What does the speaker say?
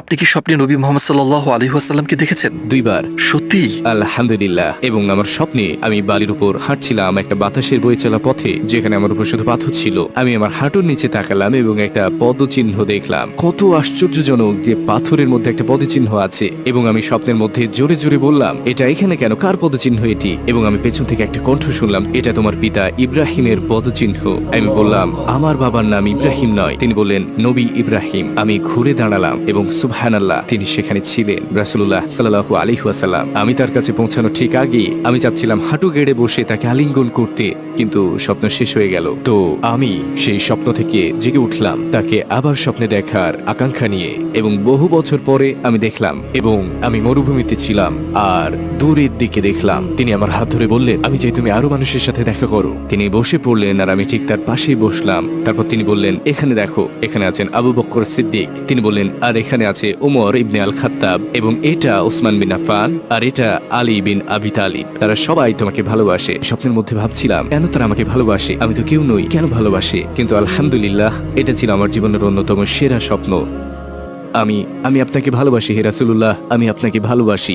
আপনি কি স্বপ্নে নবী মুহাম্মদ সাল্লাল্লাহু আলাইহি ওয়াসাল্লামকে দেখেছেন? 2 বার। সত্যি? আলহামদুলিল্লাহ। এবং আমার স্বপ্নে আমি বালির উপর হাঁটছিলাম একটা বাতাসের বয়ে চলা পথে, যেখানে আমার উপর শুধু পাথর ছিল। আমি আমার হাঁটুর নিচে তাকালাম এবং একটা পদচিহ্ন দেখলাম। কত আশ্চর্যজনক যে পাথরের মধ্যে একটা পদচিহ্ন আছে। এবং আমি স্বপ্নের মধ্যে জোরে জোরে বললাম, এটা এখানে কেন? কার পদচিহ্ন এটি? এবং আমি পেছন থেকে একটা কণ্ঠ শুনলাম, এটা তোমার পিতা ইব্রাহিমের পদচিহ্ন। আমি বললাম, আমার বাবার নাম ইব্রাহিম নয়। তিনি বললেন, নবী ইব্রাহিম। আমি ঘুরে দাঁড়ালাম এবং সুবহানাল্লাহ, তিনি সেখানে ছিলেন, রাসূলুল্লাহ সাল্লাল্লাহু আলাইহি ওয়াসাল্লাম। আমি তার কাছে পৌঁছানোর ঠিক আগে আমি চাচ্ছিলাম হাঁটু গেড়ে বসে তাকে আলিঙ্গন করতে, কিন্তু স্বপ্ন শেষ হয়ে গেল। তো আমি সেই স্বপ্ন থেকে জেগে উঠলাম তাকে আবার স্বপ্নে দেখার আকাঙ্ক্ষা নিয়ে, এবং বহু বছর পরে আমি দেখলাম, এবং আমি মরুভূমিতে ছিলাম আর দূরের দিকে দেখলাম তিনি আমার হাত ধরে বললেন, আমি চাই তুমি আরো মানুষের সাথে দেখা করো। তিনি বসে পড়লেন আর আমি ঠিক তার পাশেই বসলাম। তারপর তিনি বললেন, এখানে দেখো, এখানে আছেন আবু বকর সিদ্দিক। তিনি বললেন, আর এখানে আছে ওমর ইবনে আল খাত্তাব, এবং এটা ওসমান বিন আফফান, আর এটা আলী বিন আবি তালিব। তারা সবাই তোমাকে ভালোবাসে। স্বপ্নের মধ্যে ভাবছিলাম, কেন তারা আমাকে ভালোবাসে? আমি তো কেউ নই, কেন ভালোবাসে? কিন্তু আলহামদুলিল্লাহ, এটা ছিল আমার জীবনের অন্যতম সেরা স্বপ্ন। আমি আপনাকে ভালোবাসি হে রাসূলুল্লাহ, আমি আপনাকে ভালোবাসি।